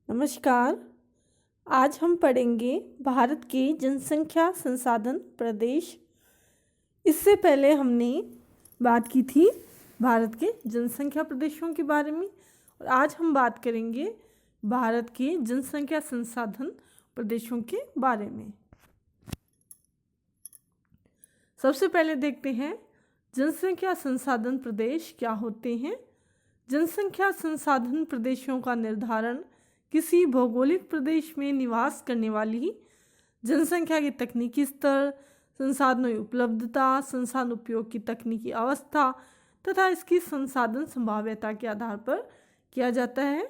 नमस्कार। आज हम पढ़ेंगे भारत के जनसंख्या संसाधन प्रदेश। इससे पहले हमने बात की थी भारत के जनसंख्या प्रदेशों के बारे में और आज हम बात करेंगे भारत के जनसंख्या संसाधन प्रदेशों के बारे में। सबसे पहले देखते हैं जनसंख्या संसाधन प्रदेश क्या होते हैं। जनसंख्या संसाधन प्रदेशों का निर्धारण किसी भौगोलिक प्रदेश में निवास करने वाली जनसंख्या के तकनीकी स्तर, संसाधनों की उपलब्धता, संसाधन उपयोग की तकनीकी अवस्था तथा इसकी संसाधन संभाव्यता के आधार पर किया जाता है।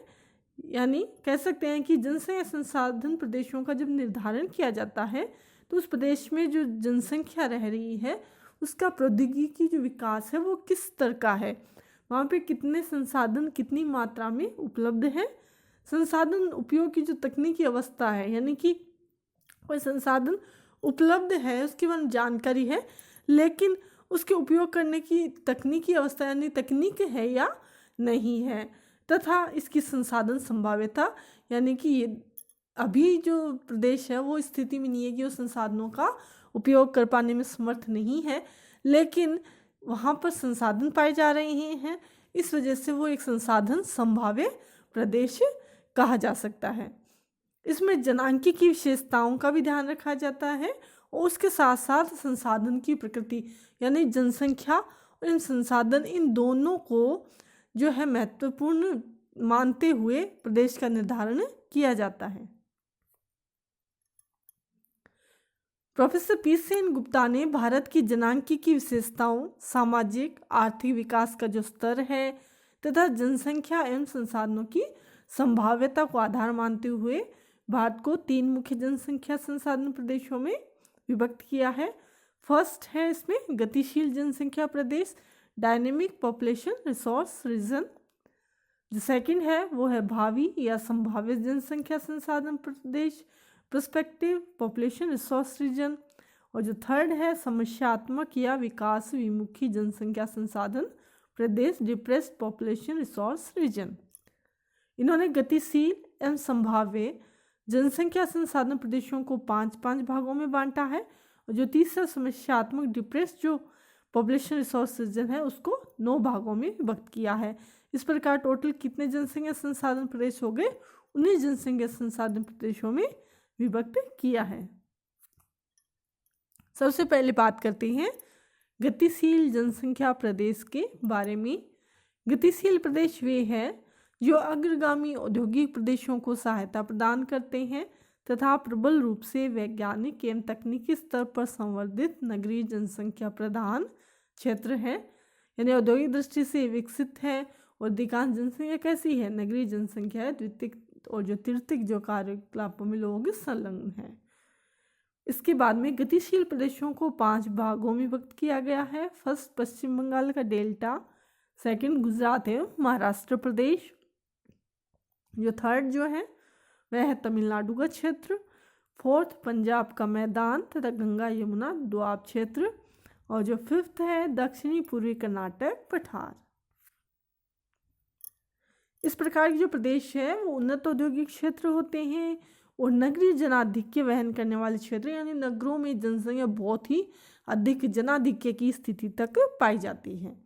यानी कह सकते हैं कि जनसंख्या संसाधन प्रदेशों का जब निर्धारण किया जाता है तो उस प्रदेश में जो जनसंख्या रह रही है उसका प्रौद्योगिकी जो विकास है वो किस स्तर का है, वहाँ पे कितने संसाधन कितनी मात्रा में उपलब्ध है, संसाधन उपयोग की जो तकनीकी अवस्था है यानी कि कोई संसाधन उपलब्ध है उसके बारे में जानकारी है लेकिन उसके उपयोग करने की तकनीकी अवस्था यानी तकनीक है या नहीं है, तथा इसकी संसाधन संभाव्यता यानी कि ये अभी जो प्रदेश है वो स्थिति में नहीं है कि वो संसाधनों का उपयोग कर पाने में समर्थ नहीं है लेकिन वहाँ पर संसाधन पाए जा रहे हैं, इस वजह से वो एक संसाधन संभाव्य प्रदेश कहा जा सकता है। इसमें जनांकी की विशेषताओं का भी ध्यान रखा जाता है और उसके साथ साथ संसाधन की प्रकृति यानी जनसंख्या और संसाधन इन दोनों को जो है महत्वपूर्ण मानते हुए प्रदेश का निर्धारण किया जाता है। प्रोफेसर पी सेन गुप्ता ने भारत की जनांकी की विशेषताओं, सामाजिक आर्थिक विकास का जो स्तर है तथा जनसंख्या एवं संसाधनों की संभाव्यता को आधार मानते हुए भारत को 3 मुख्य जनसंख्या संसाधन प्रदेशों में विभक्त किया है। फर्स्ट है इसमें गतिशील जनसंख्या प्रदेश, डायनेमिक पॉपुलेशन रिसोर्स रीजन। जो सेकंड है वो है भावी या संभावित जनसंख्या संसाधन प्रदेश, प्रोस्पेक्टिव पॉपुलेशन रिसोर्स रीजन। और जो थर्ड है समस्यात्मक या विकास विमुखी जनसंख्या संसाधन प्रदेश, डिप्रेस्ड पॉपुलेशन रिसोर्स रीजन। इन्होंने गतिशील एवं संभाव्य जनसंख्या संसाधन प्रदेशों को 5-5 भागों में बांटा है और जो तीसरा समस्यात्मक डिप्रेस्ड जो पॉपुलेशन रिसोर्स रीजन है उसको 9 भागों में विभक्त किया है। इस प्रकार टोटल कितने जनसंख्या संसाधन प्रदेश हो गए? 19 जनसंख्या संसाधन प्रदेशों में विभक्त किया है। सबसे पहले बात करते हैं गतिशील जनसंख्या प्रदेश के बारे में। गतिशील प्रदेश वे हैं जो अग्रगामी औद्योगिक प्रदेशों को सहायता प्रदान करते हैं तथा प्रबल रूप से वैज्ञानिक एवं तकनीकी स्तर पर संवर्धित नगरीय जनसंख्या प्रधान क्षेत्र है, यानी औद्योगिक दृष्टि से विकसित है और अधिकांश जनसंख्या कैसी है? नगरीय जनसंख्या है। द्वितीयक और जो तृतीयक जो कार्यकलापों में लोग संलग्न हैं। इसके बाद में गतिशील प्रदेशों को 5 भागों में विभक्त किया गया है। फर्स्ट पश्चिम बंगाल का डेल्टा, सेकंड गुजरात एवं महाराष्ट्र प्रदेश, जो थर्ड जो है वह है तमिलनाडु का क्षेत्र, फोर्थ पंजाब का मैदान तथा गंगा यमुना दोआब क्षेत्र और जो फिफ्थ है दक्षिणी पूर्वी कर्नाटक पठार। इस प्रकार के जो प्रदेश है वो उन्नत औद्योगिक क्षेत्र होते हैं और नगरीय जनाधिक्य वहन करने वाले क्षेत्र यानी नगरों में जनसंख्या बहुत ही अधिक जनाधिक्य की स्थिति तक पाई जाती है।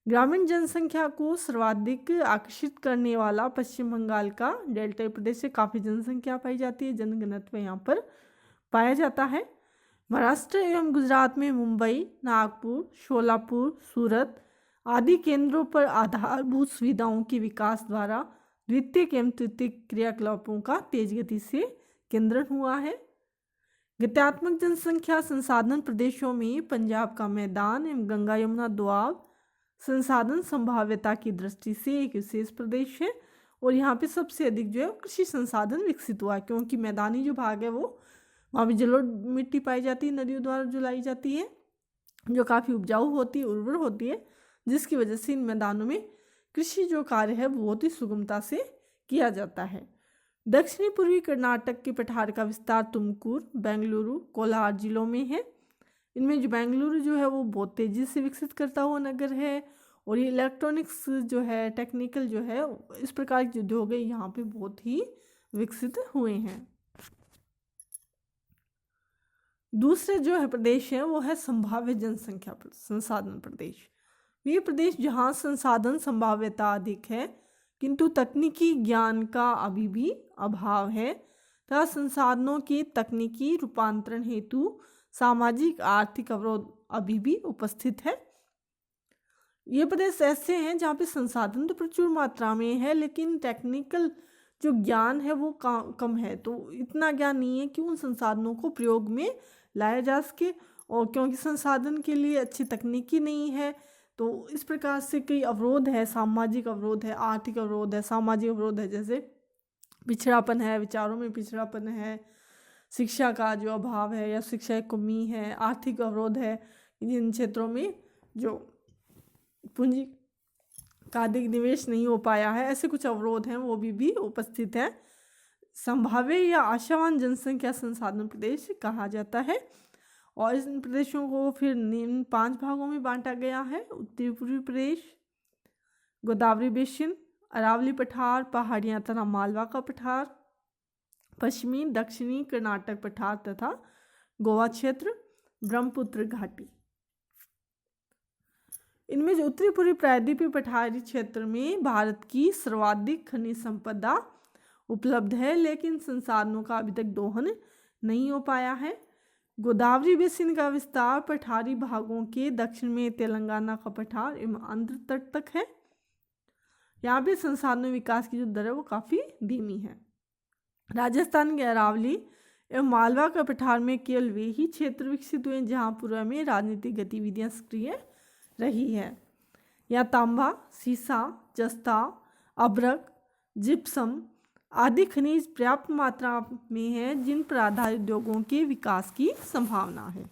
ग्रामीण जनसंख्या को सर्वाधिक आकर्षित करने वाला पश्चिम बंगाल का डेल्टा प्रदेश से काफ़ी जनसंख्या पाई जाती है, जनघनत्व यहाँ पर पाया जाता है। महाराष्ट्र एवं गुजरात में मुंबई, नागपुर, शोलापुर, सूरत आदि केंद्रों पर आधारभूत सुविधाओं के विकास द्वारा द्वितीयक एवं तृतीयक क्रियाकलापों का तेज गति से केंद्रण हुआ है। गत्यात्मक जनसंख्या संसाधन प्रदेशों में पंजाब का मैदान एवं गंगा यमुना दोआब संसाधन संभाव्यता की दृष्टि से एक विशेष प्रदेश है और यहाँ पे सबसे अधिक जो है कृषि संसाधन विकसित हुआ है क्योंकि मैदानी जो भाग है वो वहाँ भी जलोढ़ मिट्टी पाई जाती है, नदियों द्वारा जुलाई जाती है जो काफ़ी उपजाऊ होती है, उर्वर होती है, जिसकी वजह से इन मैदानों में कृषि जो कार्य है वो बहुत ही सुगमता से किया जाता है। दक्षिणी पूर्वी कर्नाटक के पठार का विस्तार तुमकुर, बेंगलुरु, कोलार जिलों में है। इनमें जो बेंगलुरु जो है वो बहुत तेज़ी से विकसित करता हुआ नगर है और ये इलेक्ट्रॉनिक्स जो है टेक्निकल जो है इस प्रकार के उद्योग है यहाँ पे बहुत ही विकसित हुए हैं। दूसरे जो है प्रदेश है वो है संभाव्य जनसंख्या संसाधन प्रदेश। ये प्रदेश जहाँ संसाधन संभाव्यता अधिक है किंतु तकनीकी ज्ञान का अभी भी अभाव है तथा संसाधनों के तकनीकी रूपांतरण हेतु सामाजिक आर्थिक अवरोध अभी भी उपस्थित है। ये प्रदेश ऐसे हैं जहाँ पे संसाधन तो प्रचुर मात्रा में है लेकिन टेक्निकल जो ज्ञान है वो कम है, तो इतना ज्ञान नहीं है कि उन संसाधनों को प्रयोग में लाया जा सके, और क्योंकि संसाधन के लिए अच्छी तकनीकी नहीं है तो इस प्रकार से कई अवरोध है, सामाजिक अवरोध है, आर्थिक अवरोध है, सामाजिक अवरोध है, जैसे पिछड़ापन है, विचारों में पिछड़ापन है, शिक्षा का जो अभाव है या शिक्षा की कमी है, आर्थिक अवरोध है, जिन क्षेत्रों में जो पूंजी का अधिक निवेश नहीं हो पाया है, ऐसे कुछ अवरोध हैं वो भी उपस्थित हैं। संभाव्य या आशावान जनसंख्या संसाधन प्रदेश कहा जाता है और इन प्रदेशों को फिर निम्न 5 भागों में बांटा गया है। उत्तरी पूर्वी प्रदेश, गोदावरी बेसिन, अरावली पठार, पहाड़ियाँ तथा मालवा का पठार, पश्चिमी दक्षिणी कर्नाटक पठार तथा गोवा क्षेत्र, ब्रह्मपुत्र घाटी। इनमें जो उत्तरी पूर्वी प्रायद्वीपीय पठारी क्षेत्र में भारत की सर्वाधिक खनिज संपदा उपलब्ध है लेकिन संसाधनों का अभी तक दोहन नहीं हो पाया है। गोदावरी बेसिन का विस्तार पठारी भागों के दक्षिण में तेलंगाना का पठार एवं आंध्र तट तक है। यहाँ पे संसाधनों विकास की जो दर है वो काफ़ी धीमी है। राजस्थान के अरावली एवं मालवा का पठार में केवल वे ही क्षेत्र विकसित हुए जहाँ पूर्व में राजनीतिक गतिविधियाँ सक्रिय रही है। यहाँ तांबा, सीसा, जस्ता, अभ्रक, जिप्सम आदि खनिज पर्याप्त मात्रा में है जिन पर आधारित उद्योगों के विकास की संभावना है।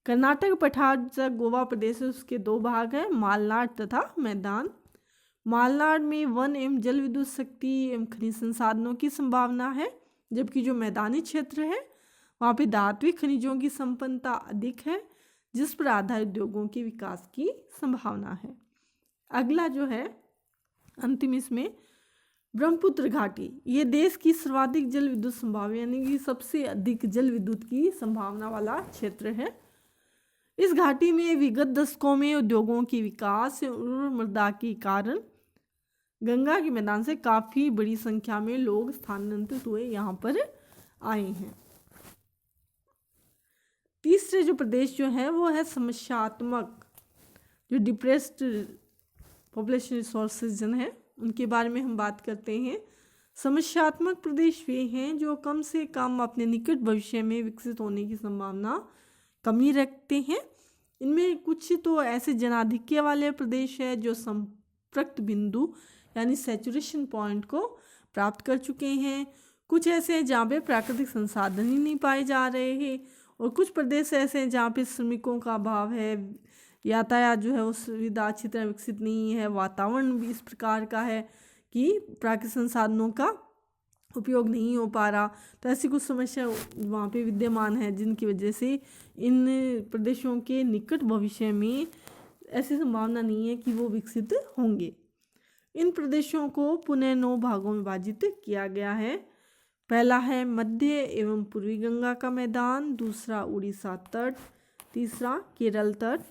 कर्नाटक पठार जो गोवा प्रदेश है उसके 2 भाग हैं, मालनाड तथा मैदान। मालनाड में वन एवं जल विद्युत शक्ति एवं खनिज संसाधनों की संभावना है, जबकि जो मैदानी क्षेत्र है वहाँ पे धात्विक खनिजों की संपन्नता अधिक है जिस पर आधारित उद्योगों के विकास की संभावना है। अगला जो है अंतिम इसमें ब्रह्मपुत्र घाटी, ये देश की सर्वाधिक जल विद्युत संभावना यानी कि सबसे अधिक जल विद्युत की संभावना वाला क्षेत्र है। इस घाटी में विगत दशकों में उद्योगों के विकास और मृदा के कारण गंगा के मैदान से काफ़ी बड़ी संख्या में लोग स्थानांतरित हुए यहाँ पर आए हैं। तीसरे जो प्रदेश जो है वो है समस्यात्मक, जो डिप्रेस्ड पॉपुलेशन रिसोर्सेज जन है उनके बारे में हम बात करते हैं। समस्यात्मक प्रदेश वे हैं जो कम से कम अपने निकट भविष्य में विकसित होने की संभावना कमी रखते हैं। इनमें कुछ तो ऐसे जनाधिक्य वाले प्रदेश है जो संपर्क बिंदु यानी सैचुरेशन पॉइंट को प्राप्त कर चुके हैं, कुछ ऐसे हैं जहाँ पे प्राकृतिक संसाधन ही नहीं पाए जा रहे हैं, और कुछ प्रदेश ऐसे हैं जहाँ पे श्रमिकों का अभाव है, यातायात जो है वो सुविधा अच्छी तरह विकसित नहीं है, वातावरण भी इस प्रकार का है कि प्राकृतिक संसाधनों का उपयोग नहीं हो पा रहा। तो ऐसी कुछ समस्या वहाँ पे विद्यमान है जिनकी वजह से इन प्रदेशों के निकट भविष्य में ऐसी संभावना नहीं है कि वो विकसित होंगे। इन प्रदेशों को पुनः 9 भागों में विभाजित किया गया है। पहला है मध्य एवं पूर्वी गंगा का मैदान, दूसरा उड़ीसा तट, तीसरा केरल तट,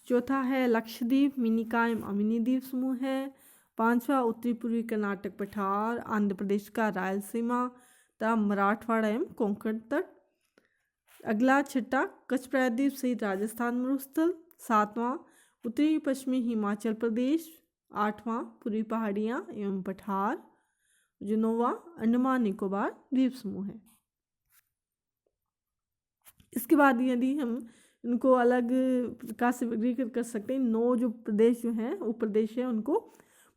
चौथा है लक्षद्वीप, मिनिका एवं अमिनी द्वीप समूह है, 5वां उत्तरी पूर्वी कर्नाटक पठार, आंध्र प्रदेश का रायलसीमा तथा मराठवाड़ा एवं कोंकण तट। अगला 6वां कच्छ प्रायद्वीप सहित राजस्थान मरुस्थल, 7वां उत्तरी पश्चिमी हिमाचल प्रदेश, 8वां पूर्वी पहाड़ियाँ एवं पठार, जो 9वां अंडमान निकोबार द्वीप समूह है। इसके बाद यदि हम इनको अलग प्रकार से वर्गीकृत कर सकते हैं, 9 जो प्रदेश जो हैं उपप्रदेश है उनको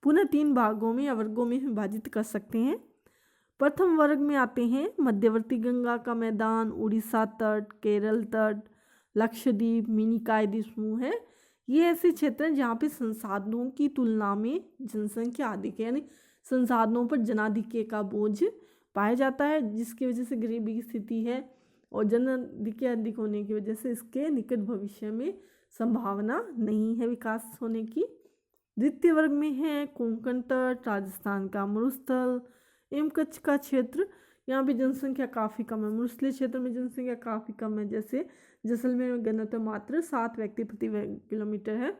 पुनः 3 भागों में या वर्गों में विभाजित कर सकते हैं। प्रथम वर्ग में आते हैं मध्यवर्ती गंगा का मैदान, उड़ीसा तट, केरल तट, लक्षद्वीप, मिनिकाय द्वीप समूह है। ये ऐसे क्षेत्र हैं जहाँ पे संसाधनों की तुलना में जनसंख्या अधिक है, यानी संसाधनों पर जनाधिक्य का बोझ पाया जाता है, जिसकी वजह से गरीबी की स्थिति है और जनाधिक्य अधिक होने की वजह से इसके निकट भविष्य में संभावना नहीं है विकास होने की। द्वितीय वर्ग में है कोंकण तट, राजस्थान का मरुस्थल एवं कच्छ का क्षेत्र। यहाँ पे जनसंख्या काफ़ी कम है। मरुस्थलीय क्षेत्र में जनसंख्या काफ़ी कम है, जैसे जैसलमेर में घनत्व मात्र 7 व्यक्ति प्रति वर्ग किलोमीटर है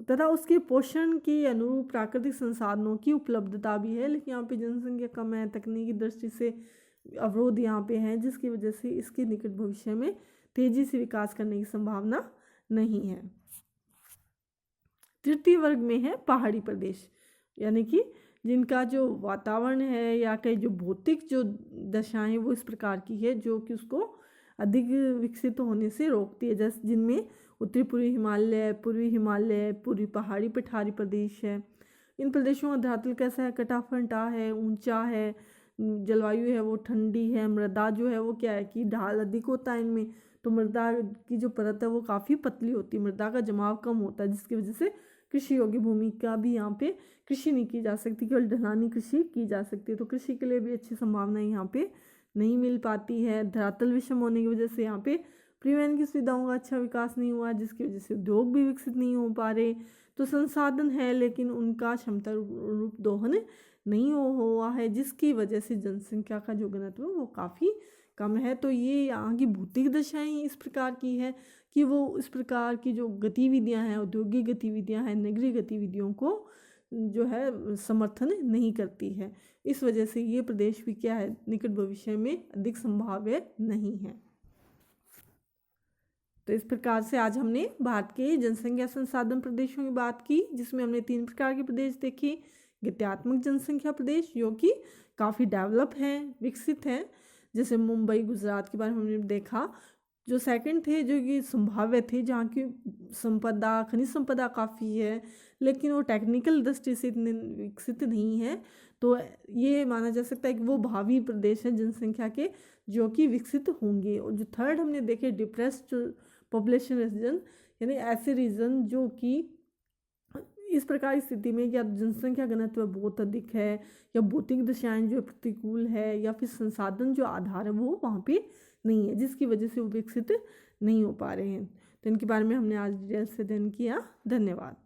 तथा उसके पोषण के अनुरूप प्राकृतिक संसाधनों की उपलब्धता भी है, लेकिन यहाँ पे जनसंख्या कम है। तकनीकी दृष्टि से अवरोध यहाँ पे हैं, जिसकी वजह से इसके निकट भविष्य में तेजी से विकास करने की संभावना नहीं है। तृतीय वर्ग में है पहाड़ी प्रदेश, यानी कि जिनका जो वातावरण है या कई जो भौतिक जो दशाएं वो इस प्रकार की है जो कि उसको अधिक विकसित होने से रोकती है, जैसे जिनमें उत्तरी पूर्वी हिमालय, पूर्वी पहाड़ी पठारी प्रदेश है। इन प्रदेशों का धरातल कैसा है? कटाफंटा है, ऊंचा है, जलवायु है वो ठंडी है, मृदा जो है वो क्या है कि ढाल अधिक होता है इनमें, तो मृदा की जो परत है वो काफ़ी पतली होती है, मृदा का जमाव कम होता है, जिसकी वजह से कृषि योग्य भूमि का भी यहाँ पे कृषि नहीं की जा सकती, केवल ढलानी कृषि की जा सकती है। तो कृषि के लिए भी अच्छी संभावनाएं यहाँ पे नहीं मिल पाती है। धरातल विषम होने की वजह से यहाँ पे परिवहन की सुविधाओं का अच्छा विकास नहीं हुआ, जिसकी वजह से उद्योग भी विकसित नहीं हो पा रहे। तो संसाधन है लेकिन उनका क्षमता रूप दोहन नहीं हुआ है, जिसकी वजह से जनसंख्या का जो घनत्व वो काफ़ी कम है। तो ये यहाँ की भौतिक दशाएं इस प्रकार की है कि वो इस प्रकार की जो गतिविधियां हैं, औद्योगिक गतिविधियां हैं, नगरीय गतिविधियों को जो है समर्थन नहीं करती है। इस वजह से ये प्रदेश भी क्या है, निकट भविष्य में अधिक संभाव्य नहीं है। तो इस प्रकार से आज हमने भारत के जनसंख्या संसाधन प्रदेशों की बात की, जिसमें हमने 3 प्रकार के प्रदेश देखे। गत्यात्मक जनसंख्या प्रदेश जो कि काफ़ी डेवलप हैं, विकसित हैं, जैसे मुंबई, गुजरात के बारे में हमने देखा। जो सेकंड थे जो कि संभाव्य थे, जहाँ की संपदा, खनिज संपदा काफ़ी है लेकिन वो टेक्निकल दृष्टि से इतने विकसित नहीं है, तो ये माना जा सकता है कि वो भावी प्रदेश हैं जनसंख्या के जो कि विकसित होंगे। और जो थर्ड हमने देखे डिप्रेस्ड पॉपुलेशन रीजन, यानी ऐसे रीजन जो कि इस प्रकार की स्थिति में या जनसंख्या घनत्व बहुत अधिक है या भौतिक दशाएं जो प्रतिकूल है या फिर संसाधन जो आधार है वो वहाँ पे नहीं है, जिसकी वजह से वो विकसित नहीं हो पा रहे हैं। तो इनके बारे में हमने आज डिटेल से अध्ययन किया। धन्यवाद।